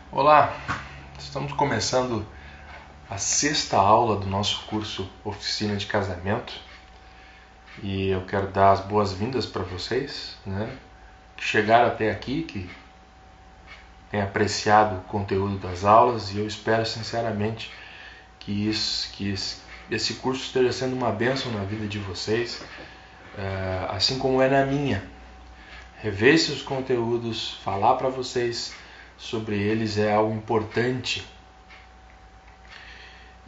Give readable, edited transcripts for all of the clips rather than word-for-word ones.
Olá, estamos começando a sexta aula do nosso curso Oficina de Casamento e eu quero dar as boas-vindas para vocês, que chegaram até aqui, que têm apreciado o conteúdo das aulas, e eu espero sinceramente que esse curso esteja sendo uma bênção na vida de vocês, assim como é na minha. Rever esses conteúdos, falar para vocês sobre eles é algo importante.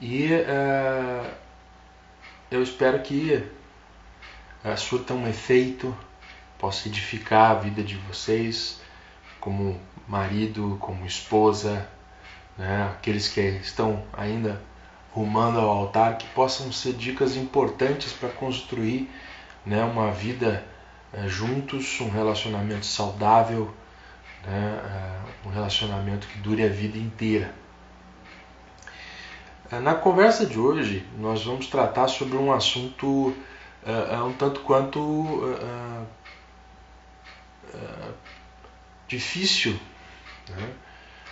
E eu espero que surta um efeito, possa edificar a vida de vocês, como marido, como esposa, aqueles que estão ainda rumando ao altar, que possam ser dicas importantes para construir uma vida juntos, um relacionamento saudável, um relacionamento que dure a vida inteira. Na conversa de hoje, nós vamos tratar sobre um assunto um tanto quanto difícil,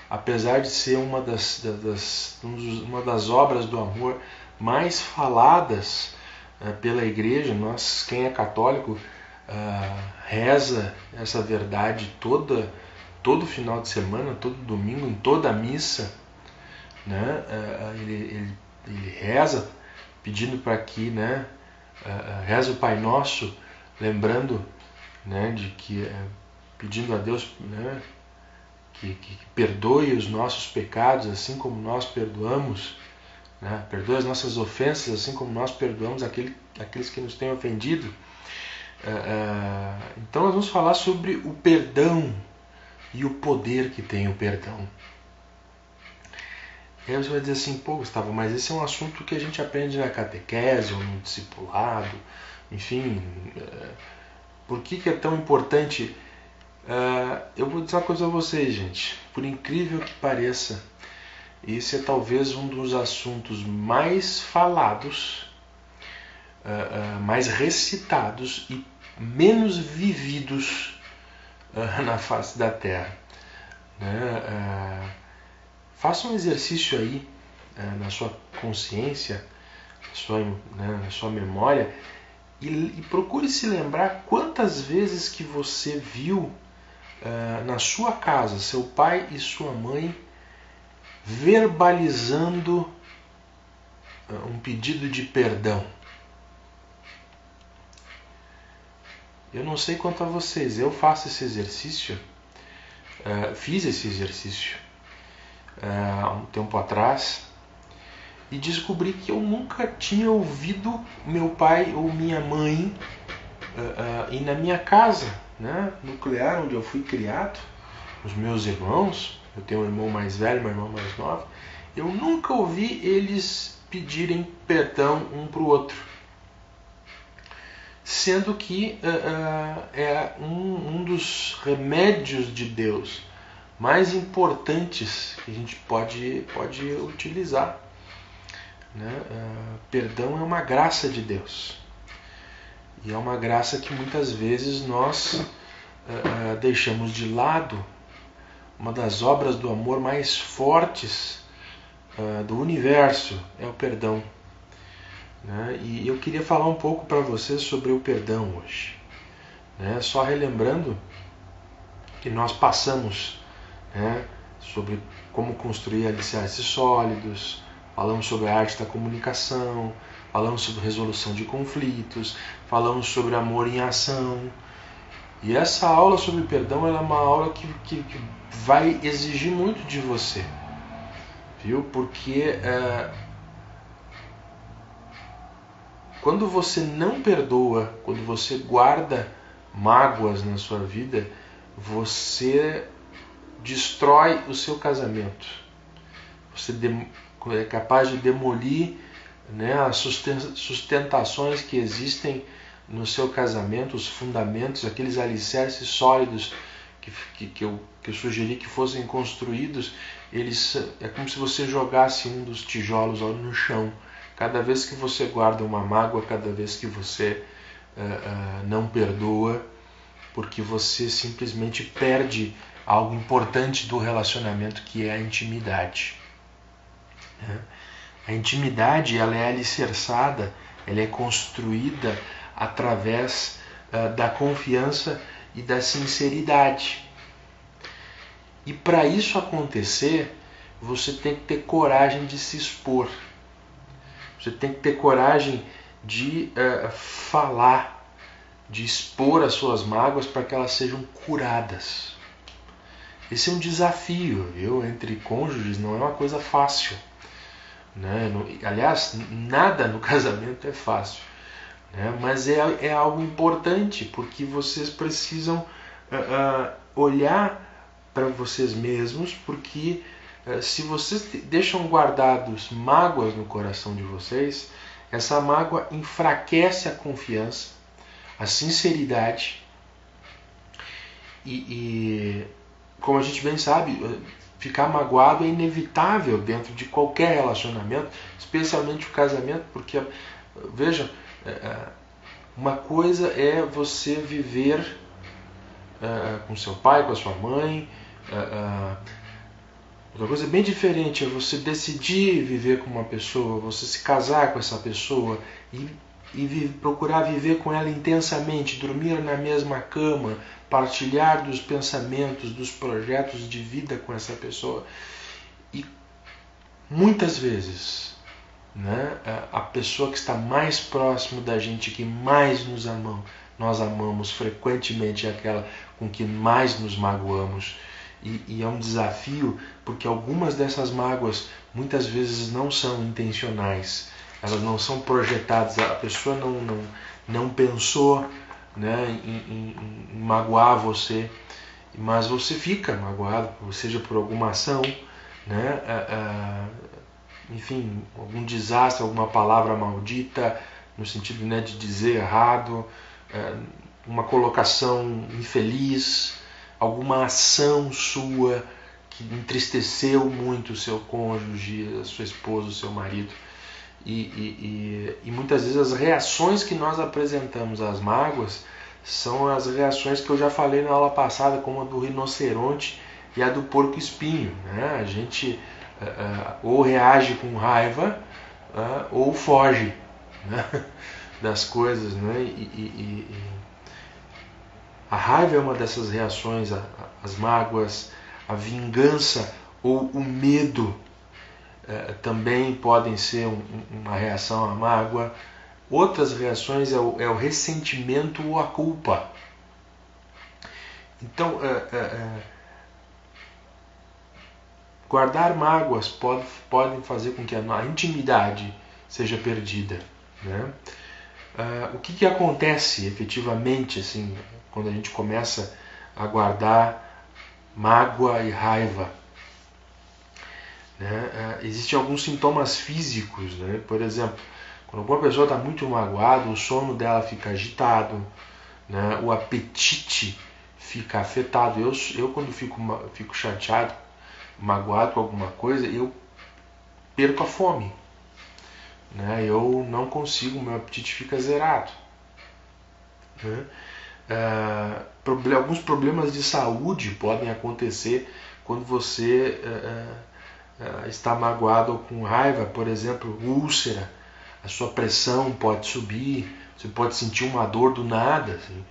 apesar de ser uma das obras do amor mais faladas pela igreja. Quem é católico, reza essa verdade todo final de semana, todo domingo, em toda a missa. Ele reza pedindo para que reza o Pai Nosso, lembrando de que pedindo a Deus que perdoe os nossos pecados assim como nós perdoamos, perdoe as nossas ofensas assim como nós perdoamos aqueles que nos têm ofendido. Então nós vamos falar sobre o perdão e o poder que tem o perdão. E aí você vai dizer assim: pô, Gustavo, mas esse é um assunto que a gente aprende na catequese ou no discipulado, enfim, por que é tão importante? Eu vou dizer uma coisa a vocês, gente, por incrível que pareça, esse é talvez um dos assuntos mais falados, mais recitados e menos vividos na face da Terra. Faça um exercício aí na sua consciência, na sua memória, e procure se lembrar quantas vezes que você viu na sua casa seu pai e sua mãe verbalizando um pedido de perdão. Eu não sei quanto a vocês, eu faço esse exercício, fiz esse exercício há um tempo atrás, e descobri que eu nunca tinha ouvido meu pai ou minha mãe ir na minha casa nuclear, onde eu fui criado, os meus irmãos. Eu tenho um irmão mais velho, uma irmã mais nova. Eu nunca ouvi eles pedirem perdão um para o outro, sendo que é um dos remédios de Deus mais importantes que a gente pode utilizar. Perdão é uma graça de Deus, e é uma graça que muitas vezes nós deixamos de lado. Uma das obras do amor mais fortes do universo é o perdão. E eu queria falar um pouco para vocês sobre o perdão hoje. Só relembrando que nós passamos sobre como construir alicerces sólidos, falamos sobre a arte da comunicação, falamos sobre resolução de conflitos, falamos sobre amor em ação. E essa aula sobre perdão é uma aula que vai exigir muito de você, viu? Porque quando você não perdoa, quando você guarda mágoas na sua vida, você destrói o seu casamento. Você é capaz de demolir as sustentações que existem no seu casamento, os fundamentos, aqueles alicerces sólidos que eu sugeri que fossem construídos. É como se você jogasse um dos tijolos no chão. Cada vez que você guarda uma mágoa, cada vez que você não perdoa, porque você simplesmente perde algo importante do relacionamento, que é a intimidade. A intimidade, ela é alicerçada, ela é construída através da confiança e da sinceridade. E para isso acontecer, você tem que ter coragem de se expor. Você tem que ter coragem de falar, de expor as suas mágoas para que elas sejam curadas. Esse é um desafio, viu? Entre cônjuges não é uma coisa fácil, né? Aliás, nada no casamento é fácil, né? Mas é algo importante, porque vocês precisam olhar para vocês mesmos, porque se vocês deixam guardados mágoas no coração de vocês, essa mágoa enfraquece a confiança, a sinceridade e como a gente bem sabe, ficar magoado é inevitável dentro de qualquer relacionamento, especialmente o casamento, porque, veja, uma coisa é você viver com seu pai, com a sua mãe, outra coisa bem diferente é você decidir viver com uma pessoa, você se casar com essa pessoa e procurar viver com ela intensamente, dormir na mesma cama, partilhar dos pensamentos, dos projetos de vida com essa pessoa. E muitas vezes, né, a pessoa que está mais próximo da gente, que mais nós amamos frequentemente, é aquela com que mais nos magoamos. E é um desafio, porque algumas dessas mágoas muitas vezes não são intencionais, elas não são projetadas, a pessoa não pensou, né, em magoar você, mas você fica magoado, seja por alguma ação, né, enfim, algum desastre, alguma palavra maldita, no sentido, né, de dizer errado, uma colocação infeliz, alguma ação sua que entristeceu muito o seu cônjuge, a sua esposa, o seu marido. E muitas vezes as reações que nós apresentamos às mágoas são as reações que eu já falei na aula passada, como a do rinoceronte e a do porco-espinho, né? A gente ou reage com raiva ou foge, né, das coisas, né? A raiva é uma dessas reações, as mágoas, a vingança ou o medo também podem ser uma reação à mágoa. Outras reações é o ressentimento ou a culpa. Então, guardar mágoas podem fazer com que a intimidade seja perdida, né? O que acontece efetivamente assim, quando a gente começa a guardar mágoa e raiva? Né? Existem alguns sintomas físicos, né? Por exemplo, quando alguma pessoa está muito magoada, o sono dela fica agitado, né? O apetite fica afetado. Eu quando fico chateado, magoado com alguma coisa, eu perco a fome, né? Eu não consigo, meu apetite fica zerado, né? Alguns problemas de saúde podem acontecer quando você está magoado ou com raiva, por exemplo, úlcera, a sua pressão pode subir, você pode sentir uma dor do nada, assim,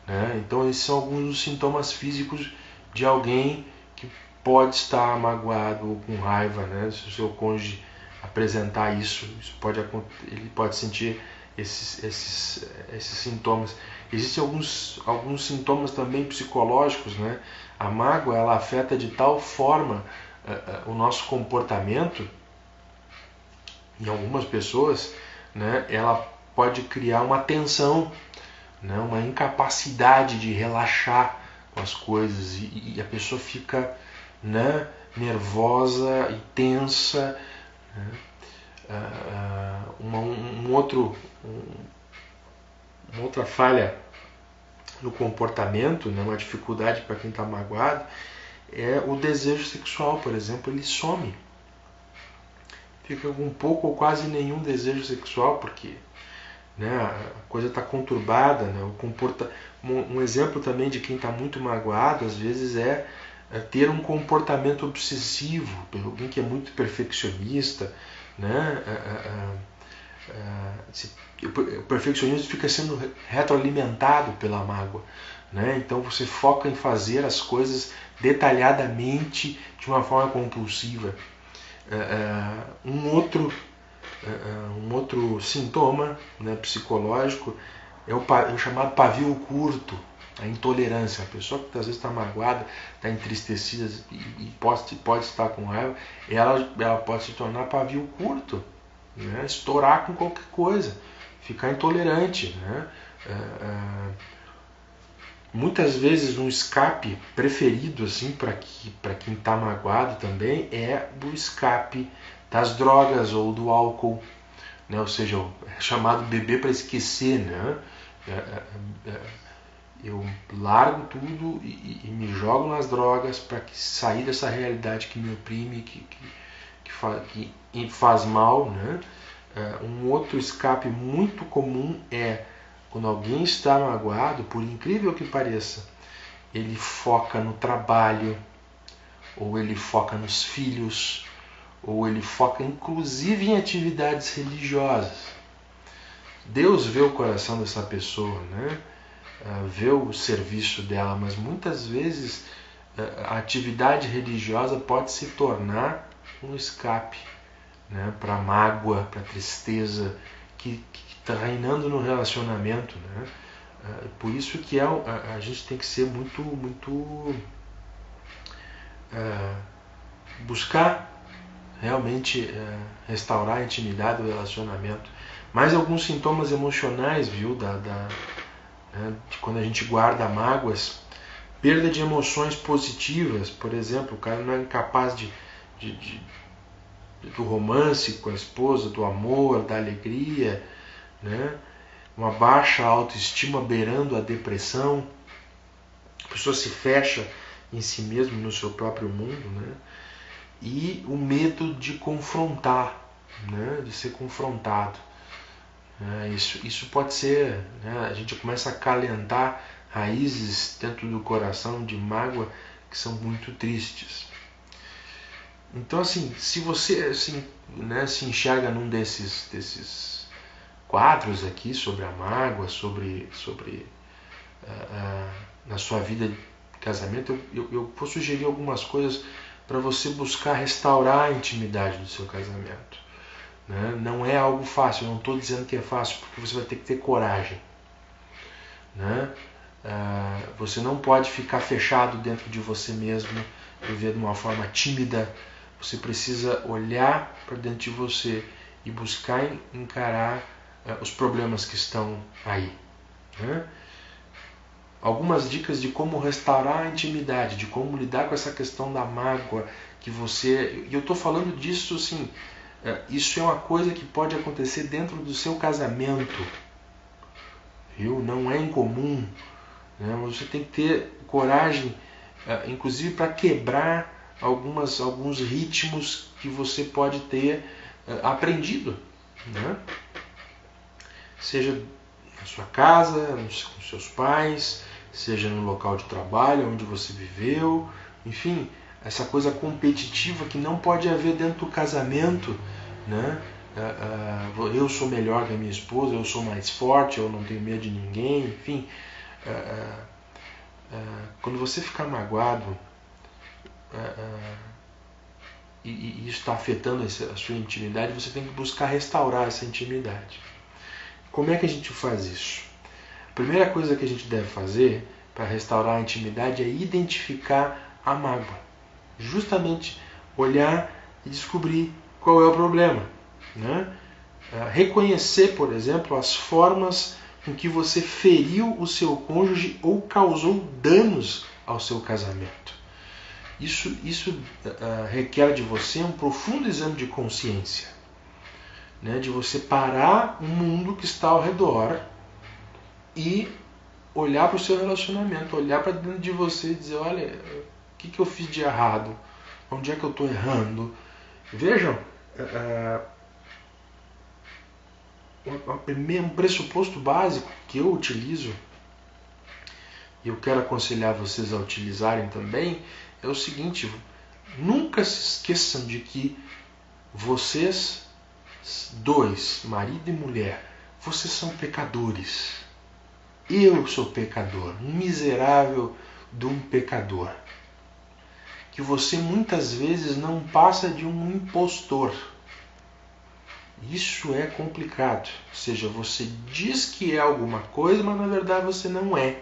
né? Então esses são alguns dos sintomas físicos de alguém que pode estar magoado ou com raiva, né? Se o seu cônjuge apresentar isso ele pode sentir esses sintomas. Existem alguns sintomas também psicológicos, né? A mágoa, ela afeta de tal forma o nosso comportamento, em algumas pessoas, né, ela pode criar uma tensão, né, uma incapacidade de relaxar com as coisas e a pessoa fica, né, nervosa e tensa, né? Uma outra falha no comportamento, né, uma dificuldade para quem está magoado, é o desejo sexual, por exemplo, ele some. Fica com pouco ou quase nenhum desejo sexual, porque, né, a coisa está conturbada, né, um exemplo também de quem está muito magoado, às vezes, é ter um comportamento obsessivo, alguém que é muito perfeccionista, né? O perfeccionismo fica sendo retroalimentado pela mágoa, né? Então você foca em fazer as coisas detalhadamente de uma forma compulsiva. Um outro sintoma, né, psicológico é o chamado pavio curto, a intolerância. A pessoa que às vezes está magoada, está entristecida e pode estar com raiva, ela pode se tornar pavio curto, né? Estourar com qualquer coisa, ficar intolerante, né? Muitas vezes um escape preferido assim para quem está magoado também é o escape das drogas ou do álcool, né? Ou seja, é chamado beber para esquecer, né? Eu largo tudo e me jogo nas drogas para sair dessa realidade que me oprime, que faz mal, né? Um outro escape muito comum é quando alguém está magoado, por incrível que pareça, ele foca no trabalho, ou ele foca nos filhos, ou ele foca inclusive em atividades religiosas. Deus vê o coração dessa pessoa, né? Vê o serviço dela, mas muitas vezes a atividade religiosa pode se tornar um escape, né? Para a mágoa, para a tristeza que está reinando no relacionamento, né? Por isso que a gente tem que ser muito buscar realmente restaurar a intimidade do relacionamento. Mais alguns sintomas emocionais, viu, de quando a gente guarda mágoas: perda de emoções positivas, por exemplo, o cara não é incapaz do romance com a esposa, do amor, da alegria, né? Uma baixa autoestima beirando a depressão, a pessoa se fecha em si mesmo, no seu próprio mundo, né? E o medo de confrontar, né? De ser confrontado. Isso pode ser, né? A gente começa a acalentar raízes dentro do coração de mágoa que são muito tristes. Então, assim, se você assim, né, se enxerga num desses quadros aqui sobre a mágoa, sobre na sua vida de casamento, eu vou sugerir algumas coisas para você buscar restaurar a intimidade do seu casamento. Né? Não é algo fácil, eu não estou dizendo que é fácil, porque você vai ter que ter coragem. Né? Você não pode ficar fechado dentro de você mesmo, viver de uma forma tímida. Você precisa olhar para dentro de você e buscar encarar os problemas que estão aí. Né? Algumas dicas de como restaurar a intimidade, de como lidar com essa questão da mágoa que você... E eu estou falando disso assim, isso é uma coisa que pode acontecer dentro do seu casamento. Viu? Não é incomum. Né? Você tem que ter coragem, inclusive para quebrar alguns ritmos que você pode ter aprendido. Né? Seja na sua casa, com seus pais, seja no local de trabalho onde você viveu, enfim, essa coisa competitiva que não pode haver dentro do casamento, né? Eu sou melhor que a minha esposa, eu sou mais forte, eu não tenho medo de ninguém, enfim. Quando você ficar magoado e isso está afetando a sua intimidade, você tem que buscar restaurar essa intimidade. Como é que a gente faz isso? A primeira coisa que a gente deve fazer para restaurar a intimidade é identificar a mágoa. Justamente olhar e descobrir qual é o problema. Né? Reconhecer, por exemplo, as formas com que você feriu o seu cônjuge ou causou danos ao seu casamento. Isso requer de você um profundo exame de consciência. Né? De você parar o mundo que está ao redor e olhar para o seu relacionamento, olhar para dentro de você e dizer, olha, o que eu fiz de errado? Onde é que eu estou errando? Vejam, um pressuposto básico que eu utilizo e eu quero aconselhar vocês a utilizarem também, é o seguinte: nunca se esqueçam de que vocês dois, marido e mulher, vocês são pecadores. Eu sou pecador, um miserável de um pecador. Que você muitas vezes não passa de um impostor. Isso é complicado. Ou seja, você diz que é alguma coisa, mas na verdade você não é.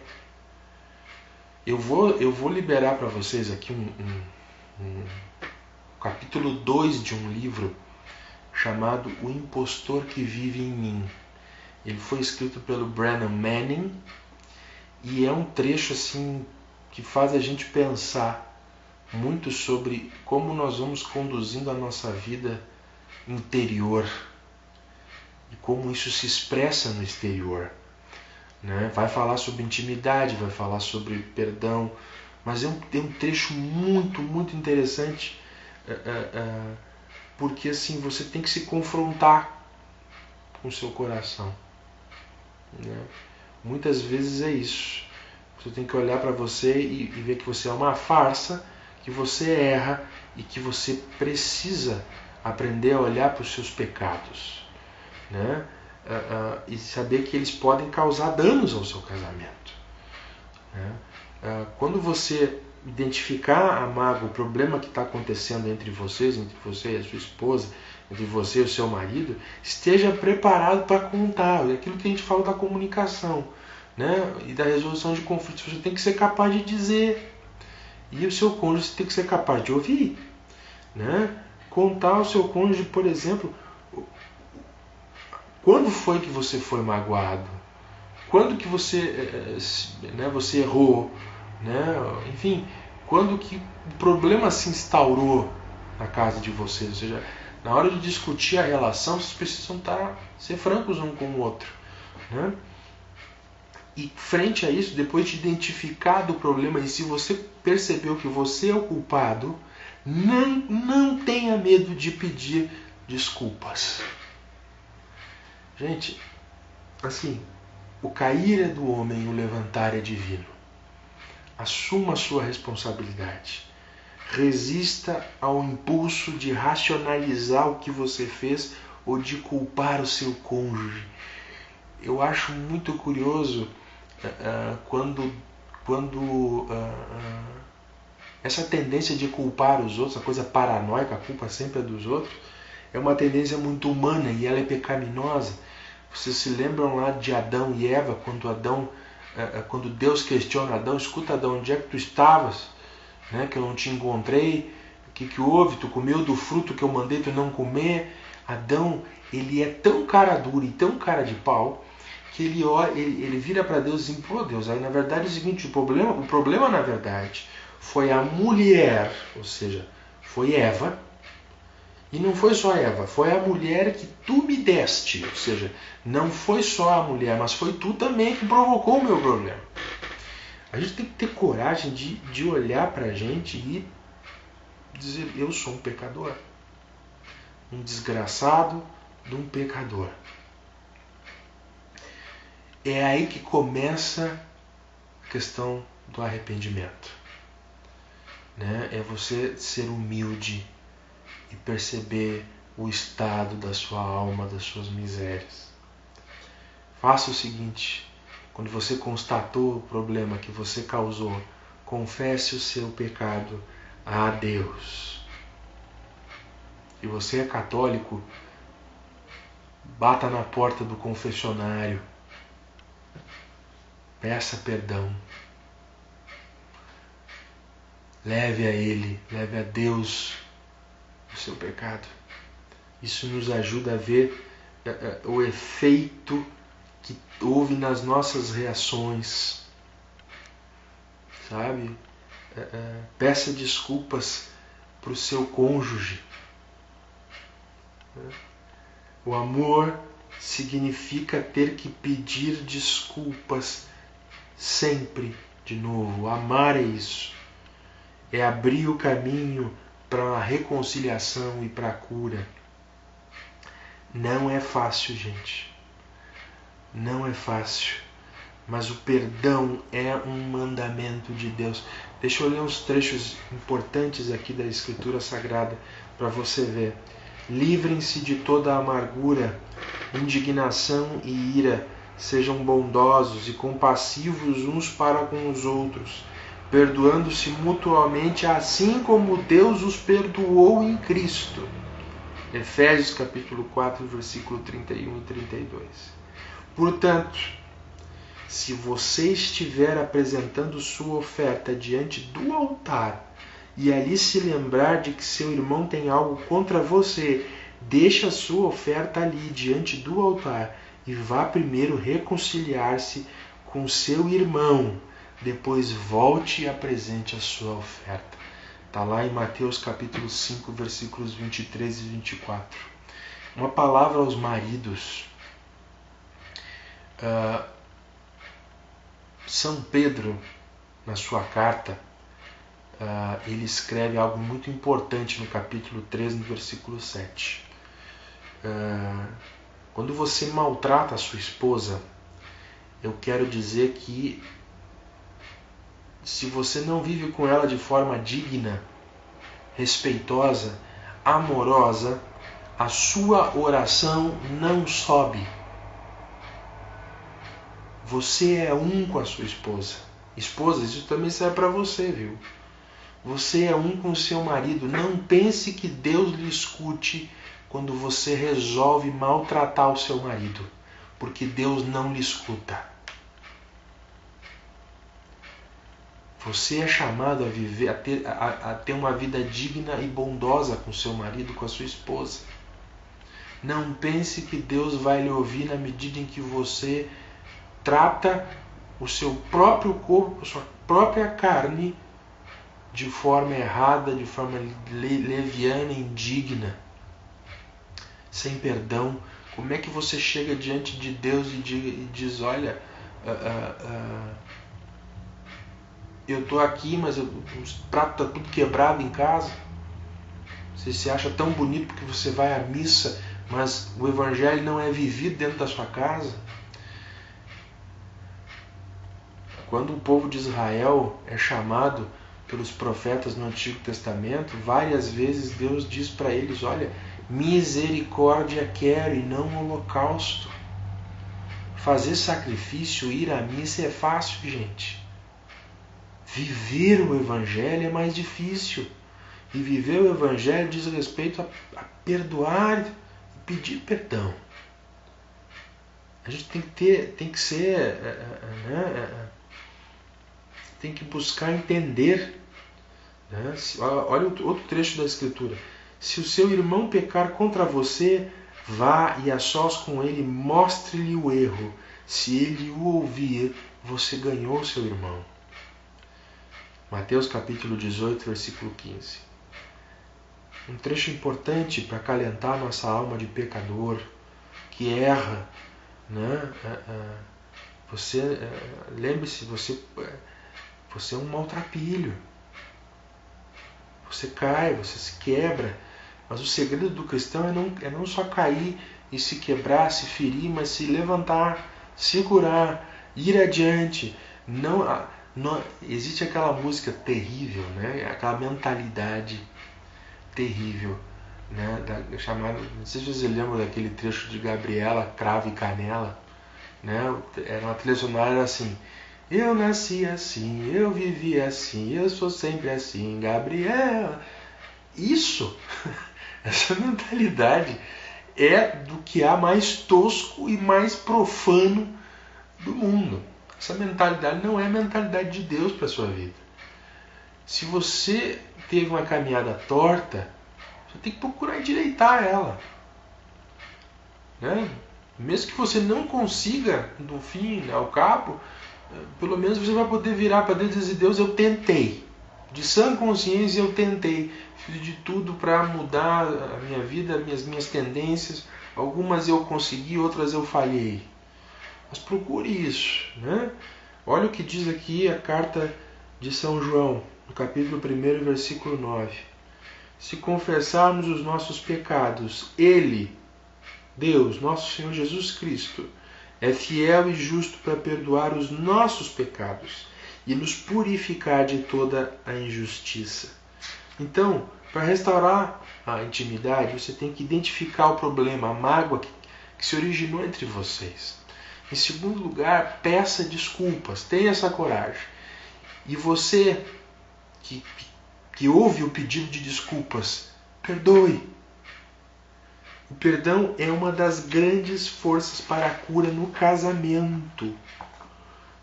Eu vou liberar para vocês aqui um capítulo 2 de um livro chamado O Impostor que Vive em Mim. Ele foi escrito pelo Brennan Manning e é um trecho assim que faz a gente pensar muito sobre como nós vamos conduzindo a nossa vida interior e como isso se expressa no exterior, né? Vai falar sobre intimidade, vai falar sobre perdão, mas é um trecho muito, muito interessante, porque assim você tem que se confrontar com o seu coração, né? Muitas vezes é isso. Você tem que olhar para você e ver que você é uma farsa, que você erra e que você precisa aprender a olhar para os seus pecados, né? E saber que eles podem causar danos ao seu casamento, né? Quando você identificar a mágoa, o problema que está acontecendo entre você e a sua esposa, entre você e o seu marido, esteja preparado para contar. É aquilo que a gente fala da comunicação, né? E da resolução de conflitos. Você tem que ser capaz de dizer. E o seu cônjuge tem que ser capaz de ouvir, né? Contar ao seu cônjuge, por exemplo, quando foi que você foi magoado? Quando que você errou? Né? Enfim, quando que o problema se instaurou na casa de vocês? Ou seja, na hora de discutir a relação, vocês precisam ser francos um com o outro, né? E frente a isso, depois de identificado o problema, e se você percebeu que você é o culpado, não tenha medo de pedir desculpas. Gente, assim, o cair é do homem, o levantar é divino. Assuma a sua responsabilidade. Resista ao impulso de racionalizar o que você fez ou de culpar o seu cônjuge. Eu acho muito curioso quando essa tendência de culpar os outros, a coisa paranoica, a culpa sempre é dos outros, é uma tendência muito humana e ela é pecaminosa. Vocês se lembram lá de Adão e Eva, quando Deus questiona Adão: escuta, Adão, onde é que tu estavas? Né, que eu não te encontrei, o que houve? Tu comeu do fruto que eu mandei tu não comer? Adão, ele é tão cara dura e tão cara de pau, que ele vira para Deus e diz: pô, Deus, aí na verdade é o seguinte, o problema na verdade foi a mulher, ou seja, foi Eva, e não foi só Eva, foi a mulher que tu me deste, ou seja, não foi só a mulher, mas foi tu também que provocou o meu problema. A gente tem que ter coragem de olhar para a gente e dizer: eu sou um pecador, um desgraçado de um pecador. É aí que começa a questão do arrependimento, né? É você ser humilde e perceber o estado da sua alma, das suas misérias. Faça o seguinte: quando você constatou o problema que você causou, confesse o seu pecado a Deus. Se você é católico, bata na porta do confessionário, peça perdão, leve a Ele, leve a Deus o seu pecado. Isso nos ajuda a ver o efeito que houve nas nossas reações, sabe? Peça desculpas para o seu cônjuge. O amor significa ter que pedir desculpas sempre, de novo. Amar é isso. É abrir o caminho para a reconciliação e para a cura. Não é fácil, gente. Não é fácil. mas o perdão é um mandamento de Deus. Deixa eu ler uns trechos importantes aqui da Escritura Sagrada para você ver. Livrem-se de toda amargura, indignação e ira. Sejam bondosos e compassivos uns para com os outros, perdoando-se mutuamente, assim como Deus os perdoou em Cristo. Efésios capítulo 4, versículo 31 e 32. Portanto, se você estiver apresentando sua oferta diante do altar e ali se lembrar de que seu irmão tem algo contra você, deixe a sua oferta ali diante do altar e vá primeiro reconciliar-se com seu irmão. Depois volte e apresente a sua oferta. Está lá em Mateus capítulo 5, versículos 23 e 24. Uma palavra aos maridos. São Pedro, na sua carta, ele escreve algo muito importante no capítulo 3, no versículo 7. Quando você maltrata a sua esposa, eu quero dizer que se você não vive com ela de forma digna, respeitosa, amorosa, a sua oração não sobe. Você é um com a sua esposa. Esposas, isso também serve para você, viu? Você é um com o seu marido. Não pense que Deus lhe escute quando você resolve maltratar o seu marido, porque Deus não lhe escuta. Você é chamado a viver, a ter uma vida digna e bondosa com seu marido, com a sua esposa. Não pense que Deus vai lhe ouvir na medida em que você trata o seu próprio corpo, a sua própria carne, de forma errada, de forma leviana, indigna, sem perdão. Como é que você chega diante de Deus e diz, olha, eu estou aqui, mas os pratos estão tudo quebrado em casa. Você se acha tão bonito porque você vai à missa, mas o evangelho não é vivido dentro da sua casa. Quando o povo de Israel é chamado pelos profetas no Antigo Testamento, várias vezes Deus diz para eles, olha, misericórdia quero e não holocausto. Fazer sacrifício, ir à missa é fácil, gente. Viver o Evangelho é mais difícil. E viver o Evangelho diz respeito a perdoar e pedir perdão. A gente tem que ser, tem que buscar entender. Né? Olha outro trecho da Escritura. Se o seu irmão pecar contra você, vá e a sós com ele, mostre-lhe o erro. Se ele o ouvir, você ganhou seu irmão. Mateus capítulo 18, versículo 15. Um trecho importante para acalentar nossa alma de pecador, que erra. Né? Lembre-se, você é um maltrapilho. Você cai, você se quebra. Mas o segredo do cristão é não só cair e se quebrar, se ferir, mas se levantar, se curar, ir adiante. Não, existe aquela música terrível, né? Aquela mentalidade terrível, né? Chamada, não sei se você lembra daquele trecho de Gabriela, Cravo e Canela, né? Era uma trilha sonora, era assim: eu nasci assim, eu vivi assim, eu sou sempre assim, Gabriela. Isso, essa mentalidade é do que há mais tosco e mais profano do mundo. Essa mentalidade não é a mentalidade de Deus para a sua vida. Se você teve uma caminhada torta, você tem que procurar endireitar ela. Né? Mesmo que você não consiga, no fim, ao cabo, pelo menos você vai poder virar para Deus e dizer: Deus, eu tentei. De sã consciência eu tentei. Fiz de tudo para mudar a minha vida, as minhas tendências. Algumas eu consegui, outras eu falhei. Mas procure isso. Né? Olha o que diz aqui a carta de São João, no capítulo 1, versículo 9. Se confessarmos os nossos pecados, Ele, Deus, nosso Senhor Jesus Cristo, é fiel e justo para perdoar os nossos pecados e nos purificar de toda a injustiça. Então, para restaurar a intimidade, você tem que identificar o problema, a mágoa que se originou entre vocês. Em segundo lugar, peça desculpas, tenha essa coragem. E você que ouve o pedido de desculpas, perdoe. O perdão é uma das grandes forças para a cura no casamento.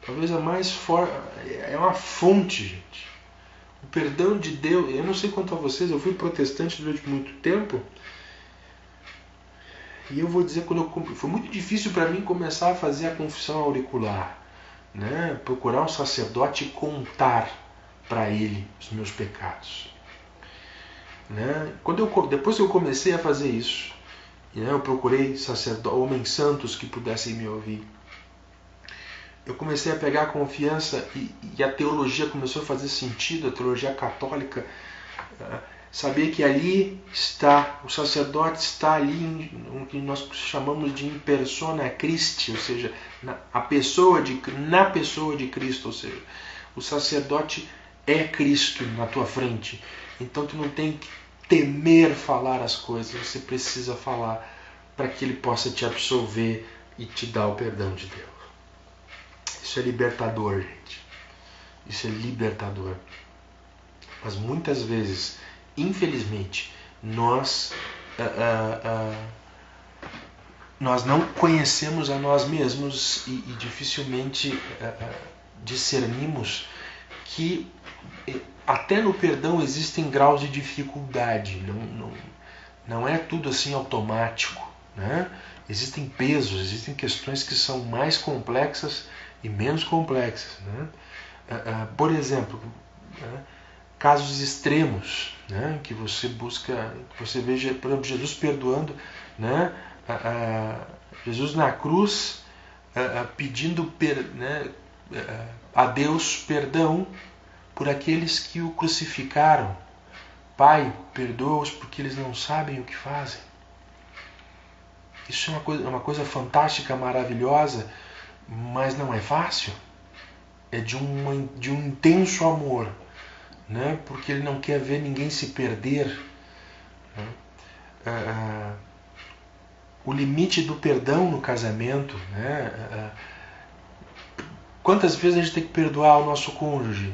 Talvez a mais forte, é uma fonte, gente. O perdão de Deus, eu não sei quanto a vocês, eu fui protestante durante muito tempo. E eu vou dizer, foi muito difícil para mim começar a fazer a confissão auricular, né? Procurar um sacerdote e contar para ele os meus pecados, né? Depois que eu comecei a fazer isso, né, eu procurei homens santos que pudessem me ouvir. Eu comecei a pegar confiança e a teologia começou a fazer sentido, a teologia católica. Saber que ali está, o sacerdote está ali, o que nós chamamos de in persona Christi, ou seja, na pessoa de Cristo, ou seja, o sacerdote é Cristo na tua frente. Então tu não tem que temer falar as coisas, você precisa falar para que ele possa te absolver e te dar o perdão de Deus. Isso é libertador, gente. Isso é libertador. Mas muitas vezes, infelizmente, nós não conhecemos a nós mesmos e dificilmente discernimos que até no perdão existem graus de dificuldade. Não é tudo assim automático, né? Existem pesos, existem questões que são mais complexas e menos complexas, né? Por exemplo, casos extremos, né? Que você busca, que você veja, por exemplo, Jesus perdoando, né? Jesus na cruz pedindo a Deus perdão por aqueles que o crucificaram. Pai, perdoa-os porque eles não sabem o que fazem. Isso é uma coisa fantástica, maravilhosa, mas não é fácil. É de um intenso amor, né? Porque ele não quer ver ninguém se perder, né? O limite do perdão no casamento, né? Quantas vezes a gente tem que perdoar o nosso cônjuge?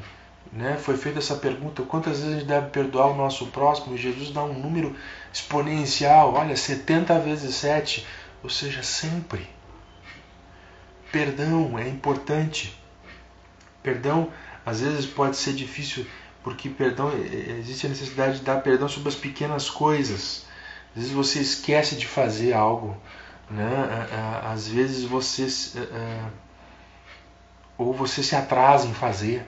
Né? Foi feita essa pergunta, quantas vezes a gente deve perdoar o nosso próximo? E Jesus dá um número exponencial, olha, 70 vezes 7, ou seja, sempre. Perdão é importante. Perdão às vezes pode ser difícil, porque perdão, existe a necessidade de dar perdão sobre as pequenas coisas. Às vezes você esquece de fazer algo, né? Às vezes você se atrasa em fazer,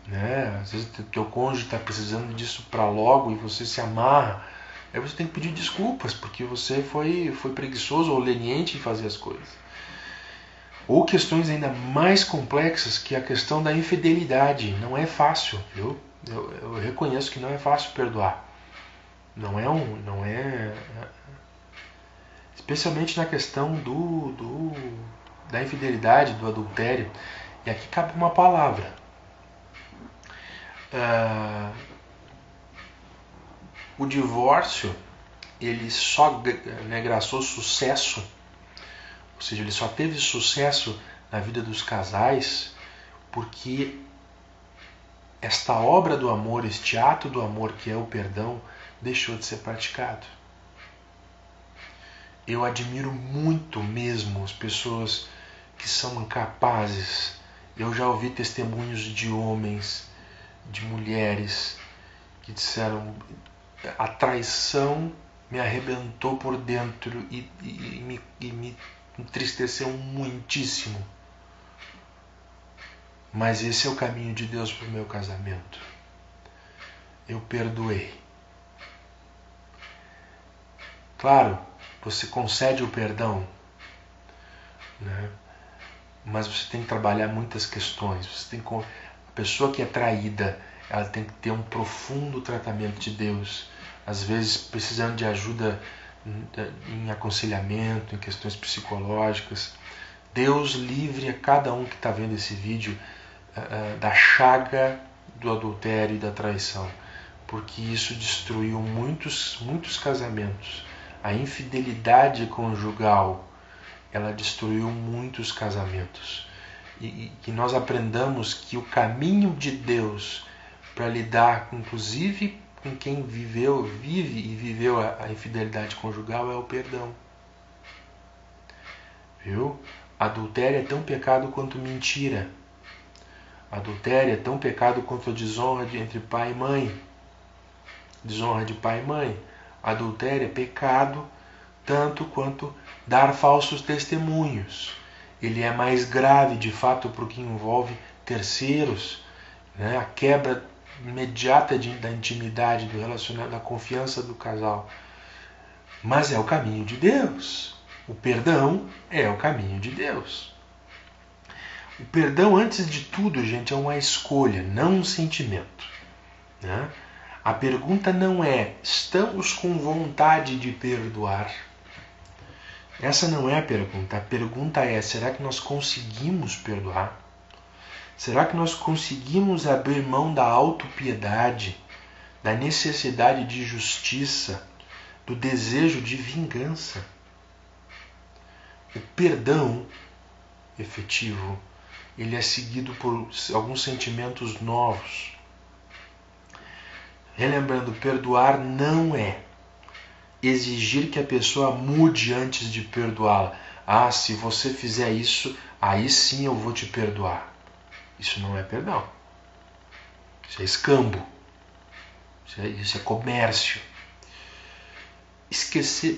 né? Às vezes o teu cônjuge está precisando disso para logo e você se amarra. Aí você tem que pedir desculpas porque você foi preguiçoso ou leniente em fazer as coisas. Ou questões ainda mais complexas, que é a questão da infidelidade. Não é fácil, viu? Eu reconheço que não é fácil perdoar. Não é especialmente na questão da infidelidade, do adultério. E aqui cabe uma palavra. O divórcio, ele só graçou sucesso, ou seja, ele só teve sucesso na vida dos casais porque esta obra do amor, este ato do amor que é o perdão, deixou de ser praticado. Eu admiro muito mesmo as pessoas que são incapazes. Eu já ouvi testemunhos de homens, de mulheres, que disseram: a traição me arrebentou por dentro e me entristeceu muitíssimo. Mas esse é o caminho de Deus para o meu casamento. Eu perdoei. Claro, você concede o perdão, né? Mas você tem que trabalhar muitas questões. A pessoa que é traída, ela tem que ter um profundo tratamento de Deus, às vezes precisando de ajuda em aconselhamento, em questões psicológicas. Deus livre a cada um que está vendo esse vídeo da chaga do adultério e da traição, porque isso destruiu muitos casamentos. A infidelidade conjugal, ela destruiu muitos casamentos. E que nós aprendamos que o caminho de Deus para lidar, inclusive, com quem vive e viveu a infidelidade conjugal é o perdão. Viu? Adultério é tão pecado quanto mentira. Adultério é tão pecado quanto a desonra entre pai e mãe. Desonra de pai e mãe. Adultério é pecado tanto quanto dar falsos testemunhos. Ele é mais grave, de fato, porque envolve terceiros, né? A quebra imediata da intimidade, do relacionamento, da confiança do casal. Mas é o caminho de Deus. O perdão é o caminho de Deus. O perdão, antes de tudo, gente, é uma escolha, não um sentimento, né? A pergunta não é: estamos com vontade de perdoar? Essa não é a pergunta. A pergunta é: será que nós conseguimos perdoar? Será que nós conseguimos abrir mão da autopiedade, da necessidade de justiça, do desejo de vingança? O perdão efetivo, ele é seguido por alguns sentimentos novos. Relembrando, perdoar não é exigir que a pessoa mude antes de perdoá-la. Ah, se você fizer isso, aí sim eu vou te perdoar. Isso não é perdão. Isso é escambo. Isso é comércio.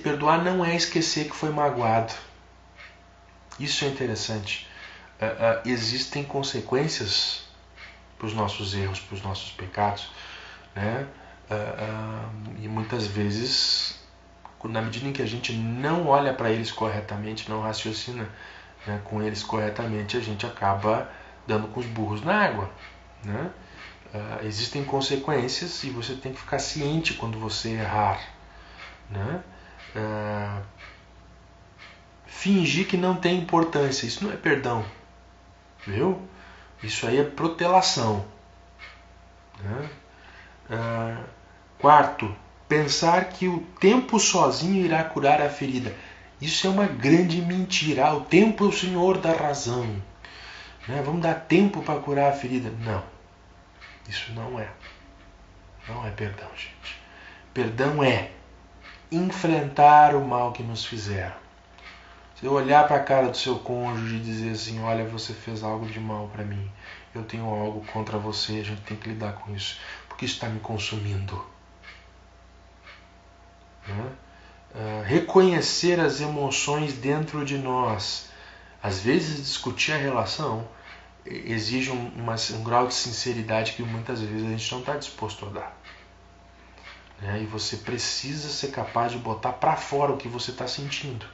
Perdoar não é esquecer que foi magoado. Isso é interessante. Existem consequências para os nossos erros, para os nossos pecados, né? E muitas vezes, na medida em que a gente não olha para eles corretamente, não raciocina, né, com eles corretamente, a gente acaba dando com os burros na água, né? Existem consequências e você tem que ficar ciente quando você errar, né? Fingir que não tem importância, isso não é perdão, viu? Isso aí é protelação, né? Quarto, pensar que o tempo sozinho irá curar a ferida. Isso é uma grande mentira. O tempo é o senhor da razão, né? Vamos dar tempo para curar a ferida. Não, isso não é perdão, gente. Perdão é enfrentar o mal que nos fizeram. Você olhar para a cara do seu cônjuge e dizer assim: olha, você fez algo de mal para mim, eu tenho algo contra você, a gente tem que lidar com isso, porque isso está me consumindo. Né? Reconhecer as emoções dentro de nós. Às vezes discutir a relação exige um grau de sinceridade que muitas vezes a gente não está disposto a dar. Né? E você precisa ser capaz de botar para fora o que você está sentindo.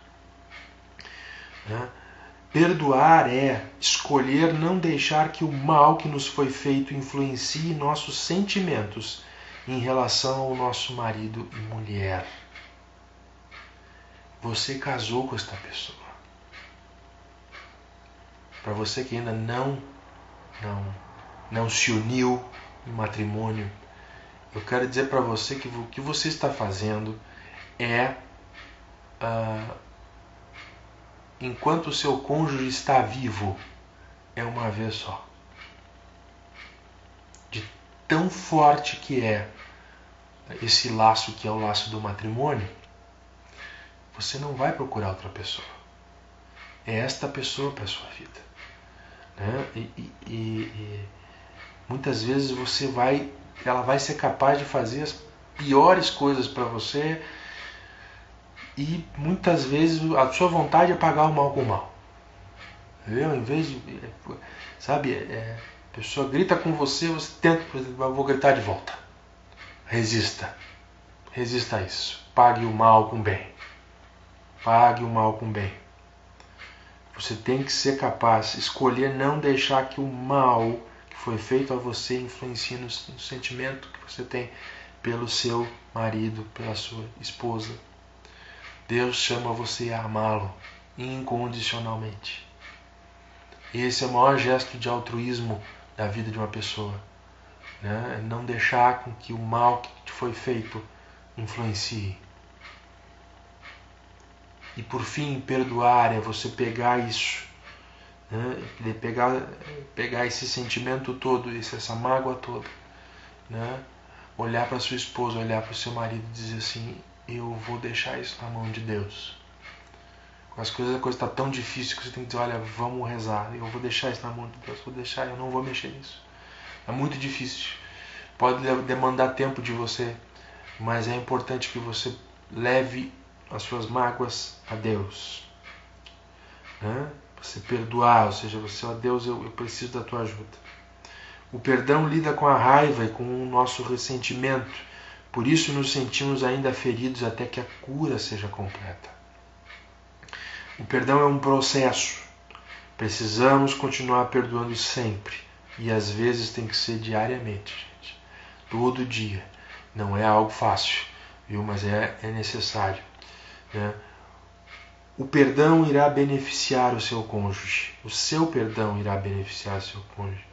Né? Perdoar é escolher não deixar que o mal que nos foi feito influencie nossos sentimentos em relação ao nosso marido e mulher. Você casou com esta pessoa. Para você que ainda não se uniu em matrimônio, eu quero dizer para você que o que você está fazendo é, enquanto o seu cônjuge está vivo, é uma vez só. De tão forte que é esse laço que é o laço do matrimônio, você não vai procurar outra pessoa. É esta pessoa para a sua vida. Né? E muitas vezes ela vai ser capaz de fazer as piores coisas para você, e muitas vezes a sua vontade é pagar o mal com o mal. Entendeu? Em vez de, sabe, a pessoa grita com você, você tenta, por exemplo, eu vou gritar de volta. Resista a isso. Pague o mal com bem. Pague o mal com bem. Você tem que ser capaz, escolher não deixar que o mal que foi feito a você influencie no sentimento que você tem pelo seu marido, pela sua esposa. Deus chama você a amá-lo incondicionalmente. E esse é o maior gesto de altruísmo da vida de uma pessoa, né? Não deixar com que o mal que te foi feito influencie. E por fim, perdoar é você pegar isso, né? Pegar esse sentimento todo, essa mágoa toda, né? Olhar para sua esposa, olhar para o seu marido e dizer assim: eu vou deixar isso na mão de Deus. A coisa está tão difícil que você tem que dizer: olha, vamos rezar, eu vou deixar isso na mão de Deus, vou deixar, eu não vou mexer nisso. É muito difícil, pode demandar tempo de você, mas é importante que você leve as suas mágoas a Deus, né? Você perdoar, ou seja, você: ó Deus, eu preciso da tua ajuda. O perdão lida com a raiva e com o nosso ressentimento, por isso nos sentimos ainda feridos até que a cura seja completa. O perdão é um processo, precisamos continuar perdoando sempre, e às vezes tem que ser diariamente, gente. Todo dia. Não é algo fácil, viu? Mas é necessário, né? O perdão irá beneficiar o seu cônjuge. O seu perdão irá beneficiar o seu cônjuge.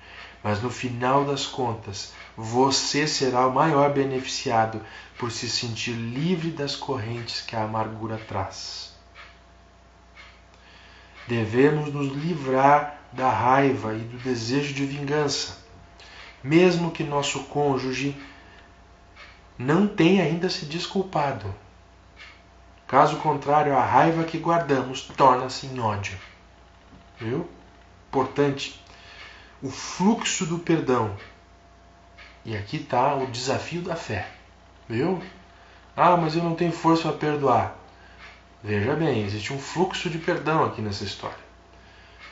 Mas no final das contas, você será o maior beneficiado por se sentir livre das correntes que a amargura traz. Devemos nos livrar da raiva e do desejo de vingança, mesmo que nosso cônjuge não tenha ainda se desculpado. Caso contrário, a raiva que guardamos torna-se em ódio. Viu? Importante, o fluxo do perdão. E aqui está o desafio da fé. Viu? Ah, mas eu não tenho força para perdoar. Veja bem, existe um fluxo de perdão aqui nessa história.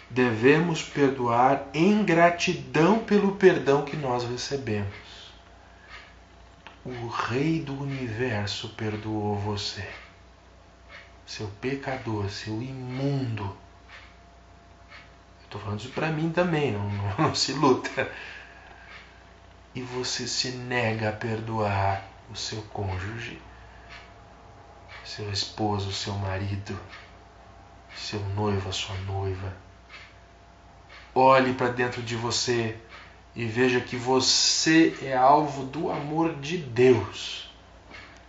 Devemos perdoar em gratidão pelo perdão que nós recebemos. O Rei do Universo perdoou você. Seu pecador, seu imundo. Eu estou falando isso para mim também, não se luta. E você se nega a perdoar o seu cônjuge, seu esposo, seu marido, seu noivo, a sua noiva. Olhe para dentro de você e veja que você é alvo do amor de Deus.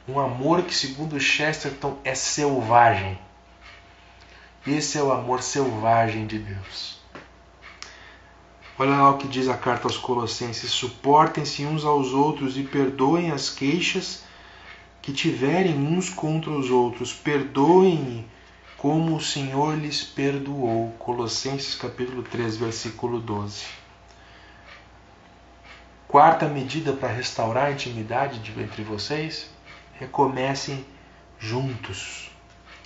Um amor que, segundo Chesterton, é selvagem. Esse é o amor selvagem de Deus. Olha lá o que diz a carta aos Colossenses: suportem-se uns aos outros e perdoem as queixas que tiverem uns contra os outros. Perdoem como o Senhor lhes perdoou. Colossenses capítulo 3, versículo 12. Quarta medida para restaurar a intimidade entre vocês: recomecem juntos.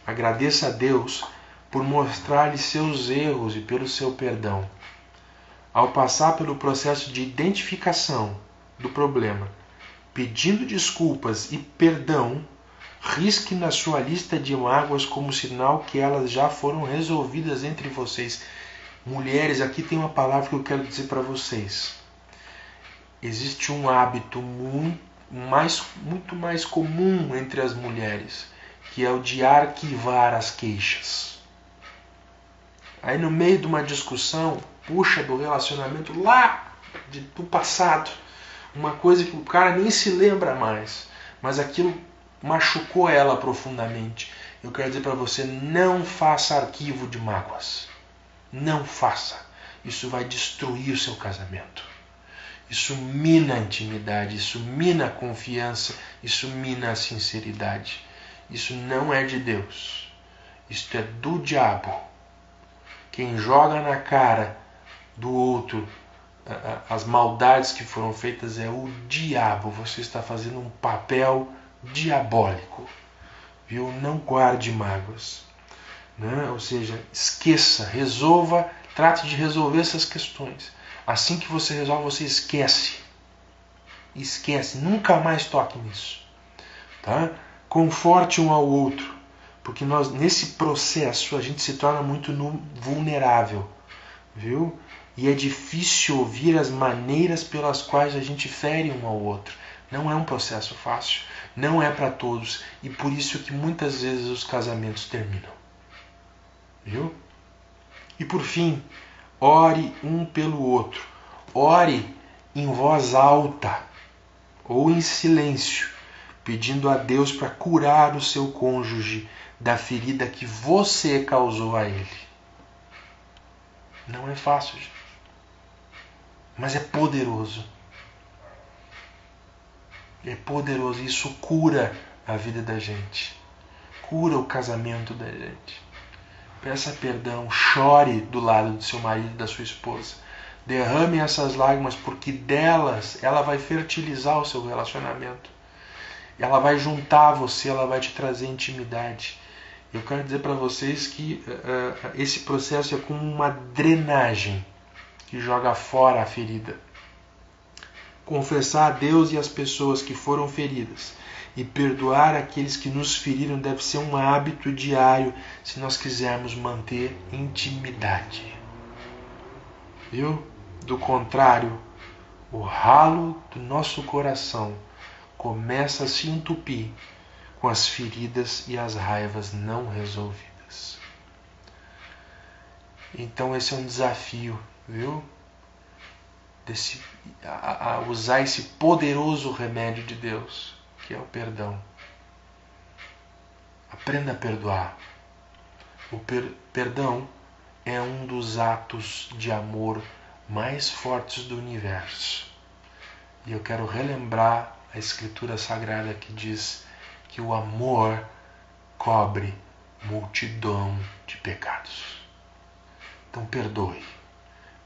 Agradeça a Deus por mostrar-lhe seus erros e pelo seu perdão. Ao passar pelo processo de identificação do problema, pedindo desculpas e perdão, risque na sua lista de mágoas como sinal que elas já foram resolvidas entre vocês. Mulheres, aqui tem uma palavra que eu quero dizer para vocês. Existe um hábito muito mais comum entre as mulheres, que é o de arquivar as queixas. Aí no meio de uma discussão, puxa do relacionamento lá do passado, uma coisa que o cara nem se lembra mais, mas aquilo machucou ela profundamente. Eu quero dizer para você: não faça arquivo de mágoas. Não faça. Isso vai destruir o seu casamento. Isso mina a intimidade, isso mina a confiança, isso mina a sinceridade. Isso não é de Deus. Isso é do diabo. Quem joga na cara do outro as maldades que foram feitas é o diabo. Você está fazendo um papel diabólico. Viu? Não guarde mágoas. Né? Ou seja, esqueça, resolva, trate de resolver essas questões. Assim que você resolve, você esquece. Esquece, nunca mais toque nisso. Tá? Conforte um ao outro, porque nesse processo a gente se torna muito vulnerável, viu? E é difícil ouvir as maneiras pelas quais a gente fere um ao outro. Não é um processo fácil, não é para todos, e por isso que muitas vezes os casamentos terminam. Viu? E por fim, ore um pelo outro. Ore em voz alta ou em silêncio, pedindo a Deus para curar o seu cônjuge da ferida que você causou a ele. Não é fácil, gente, mas é poderoso. É poderoso. Isso cura a vida da gente. Cura o casamento da gente. Peça perdão. Chore do lado do seu marido e da sua esposa. Derrame essas lágrimas, porque delas ela vai fertilizar o seu relacionamento. Ela vai juntar você, ela vai te trazer intimidade. Eu quero dizer para vocês que esse processo é como uma drenagem que joga fora a ferida. Confessar a Deus e as pessoas que foram feridas e perdoar aqueles que nos feriram deve ser um hábito diário se nós quisermos manter intimidade. Viu? Do contrário, o ralo do nosso coração começa a se entupir com as feridas e as raivas não resolvidas. Então esse é um desafio, viu? A usar esse poderoso remédio de Deus, que é o perdão. Aprenda a perdoar. O perdão é um dos atos de amor mais fortes do universo. E eu quero relembrar a Escritura Sagrada que diz que o amor cobre multidão de pecados. Então perdoe.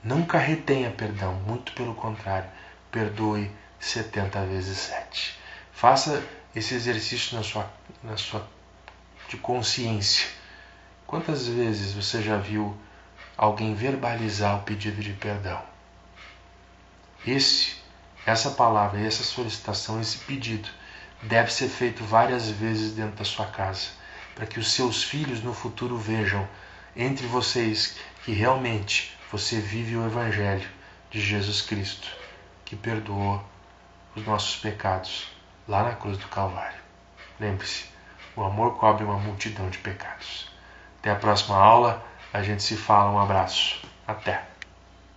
Nunca retenha perdão, muito pelo contrário, perdoe 70 vezes 7. Faça esse exercício na sua de consciência. Quantas vezes você já viu alguém verbalizar o pedido de perdão? Essa palavra, essa solicitação, esse pedido deve ser feito várias vezes dentro da sua casa, para que os seus filhos no futuro vejam entre vocês que realmente você vive o Evangelho de Jesus Cristo, que perdoou os nossos pecados lá na cruz do Calvário. Lembre-se, o amor cobre uma multidão de pecados. Até a próxima aula, a gente se fala, um abraço, até!